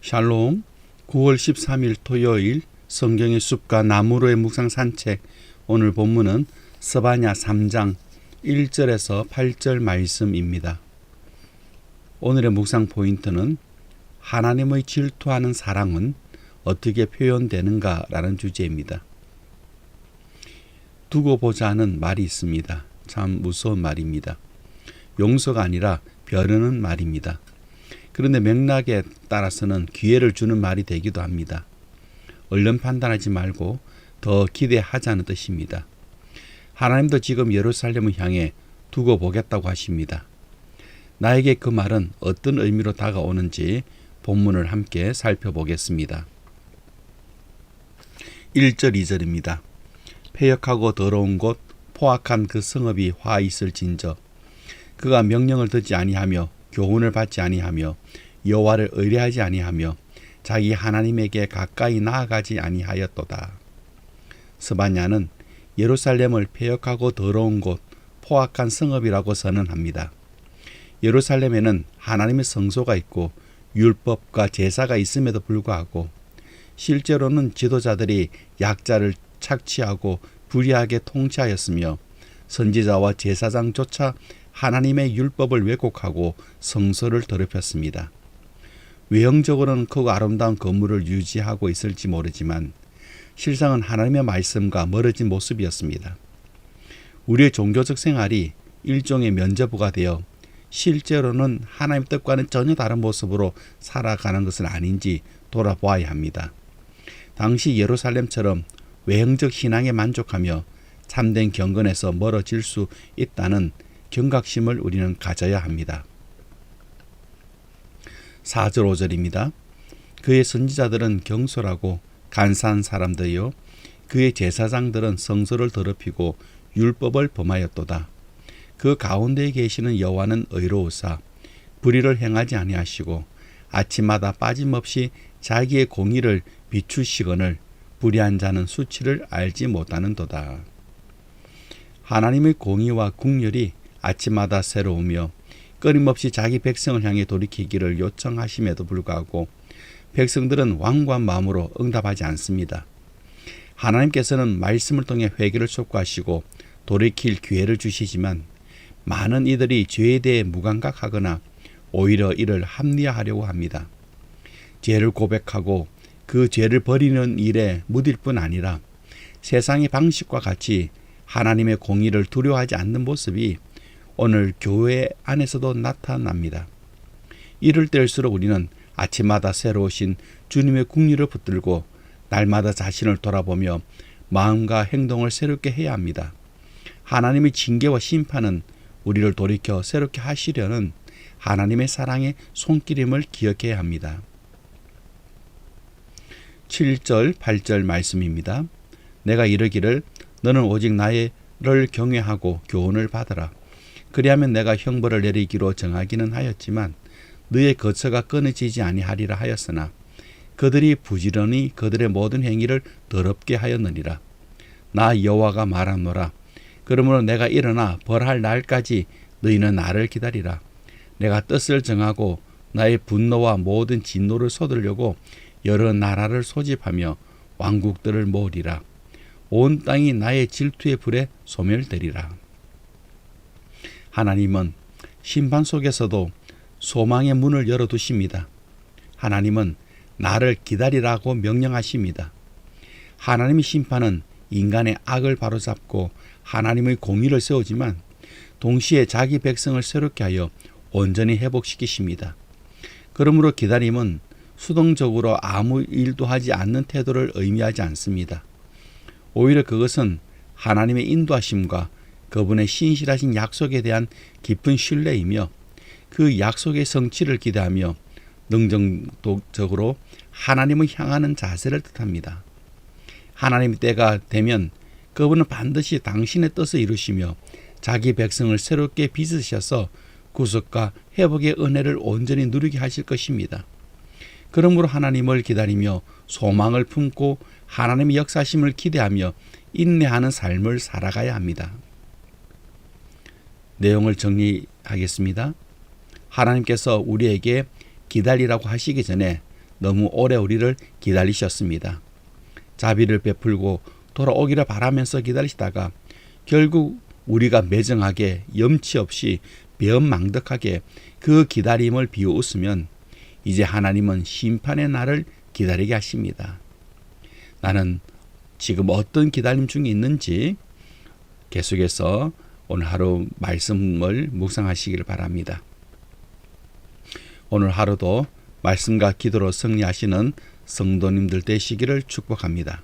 샬롬. 9월 13일 토요일 성경의 숲과 나무로의 묵상 산책. 오늘 본문은 스바냐 3장 1절에서 8절 말씀입니다. 오늘의 묵상 포인트는 하나님의 질투하는 사랑은 어떻게 표현되는가라는 주제입니다. 두고 보자는 말이 있습니다. 참 무서운 말입니다. 용서가 아니라 벼르는 말입니다. 그런데 맥락에 따라서는 기회를 주는 말이 되기도 합니다. 얼른 판단하지 말고 더 기대하자는 뜻입니다. 하나님도 지금 예루살렘을 향해 두고 보겠다고 하십니다. 나에게 그 말은 어떤 의미로 다가오는지 본문을 함께 살펴보겠습니다. 1절 2절입니다. 패역하고 더러운 곳 포악한 그 성읍이 화 있을진저 그가 명령을 듣지 아니하며 교훈을 받지 아니하며 여호와를 의뢰하지 아니하며 자기 하나님에게 가까이 나아가지 아니하였도다. 스바냐는 예루살렘을 패역하고 더러운 곳 포악한 성읍이라고 선언합니다. 예루살렘에는 하나님의 성소가 있고 율법과 제사가 있음에도 불구하고 실제로는 지도자들이 약자를 착취하고 불의하게 통치하였으며 선지자와 제사장조차 하나님의 율법을 왜곡하고 성소를 더럽혔습니다. 외형적으로는 크고 아름다운 건물을 유지하고 있을지 모르지만 실상은 하나님의 말씀과 멀어진 모습이었습니다. 우리의 종교적 생활이 일종의 면죄부가 되어 실제로는 하나님의 뜻과는 전혀 다른 모습으로 살아가는 것은 아닌지 돌아보아야 합니다. 당시 예루살렘처럼 외형적 신앙에 만족하며 참된 경건에서 멀어질 수 있다는 경각심을 우리는 가져야 합니다. 4절 5절입니다. 그의 선지자들은 경솔하고 간사한 사람들이요 그의 제사장들은 성소를 더럽히고 율법을 범하였도다. 그 가운데에 계시는 여호와는 의로우사 불의를 행하지 아니하시고 아침마다 빠짐없이 자기의 공의를 비추시거늘 불의한 자는 수치를 알지 못하는도다. 하나님의 공의와 국률이 아침마다 새로우며 끊임없이 자기 백성을 향해 돌이키기를 요청하심에도 불구하고 백성들은 완고한 마음으로 응답하지 않습니다. 하나님께서는 말씀을 통해 회개를 촉구하시고 돌이킬 기회를 주시지만 많은 이들이 죄에 대해 무감각하거나 오히려 이를 합리화하려고 합니다. 죄를 고백하고 그 죄를 버리는 일에 무딜 뿐 아니라 세상의 방식과 같이 하나님의 공의를 두려워하지 않는 모습이 오늘 교회 안에서도 나타납니다. 이럴 때일수록 우리는 아침마다 새로우신 주님의 국리를 붙들고 날마다 자신을 돌아보며 마음과 행동을 새롭게 해야 합니다. 하나님의 징계와 심판은 우리를 돌이켜 새롭게 하시려는 하나님의 사랑의 손길임을 기억해야 합니다. 7절 8절 말씀입니다. 내가 이르기를 너는 오직 나를 경외하고 교훈을 받으라. 그리하면 내가 형벌을 내리기로 정하기는 하였지만 너의 거처가 끊어지지 아니하리라 하였으나 그들이 부지런히 그들의 모든 행위를 더럽게 하였느니라. 나 여호와가 말하노라. 그러므로 내가 일어나 벌할 날까지 너희는 나를 기다리라. 내가 뜻을 정하고 나의 분노와 모든 진노를 쏟으려고 여러 나라를 소집하며 왕국들을 모으리라. 온 땅이 나의 질투의 불에 소멸되리라. 하나님은 심판 속에서도 소망의 문을 열어두십니다. 하나님은 나를 기다리라고 명령하십니다. 하나님의 심판은 인간의 악을 바로잡고 하나님의 공의를 세우지만 동시에 자기 백성을 새롭게 하여 온전히 회복시키십니다. 그러므로 기다림은 수동적으로 아무 일도 하지 않는 태도를 의미하지 않습니다. 오히려 그것은 하나님의 인도하심과 그분의 신실하신 약속에 대한 깊은 신뢰이며 그 약속의 성취를 기대하며 능동적으로 하나님을 향하는 자세를 뜻합니다. 하나님의 때가 되면 그분은 반드시 당신의 뜻을 이루시며 자기 백성을 새롭게 빚으셔서 구속과 회복의 은혜를 온전히 누리게 하실 것입니다. 그러므로 하나님을 기다리며 소망을 품고 하나님의 역사심을 기대하며 인내하는 삶을 살아가야 합니다. 내용을 정리하겠습니다. 하나님께서 우리에게 기다리라고 하시기 전에 너무 오래 우리를 기다리셨습니다. 자비를 베풀고 돌아오기를 바라면서 기다리시다가 결국 우리가 매정하게 염치 없이 배은망덕하게 그 기다림을 비웃으면 이제 하나님은 심판의 날을 기다리게 하십니다. 나는 지금 어떤 기다림 중에 있는지 계속해서 오늘 하루 말씀을 묵상하시기를 바랍니다. 오늘 하루도 말씀과 기도로 승리하시는 성도님들 되시기를 축복합니다.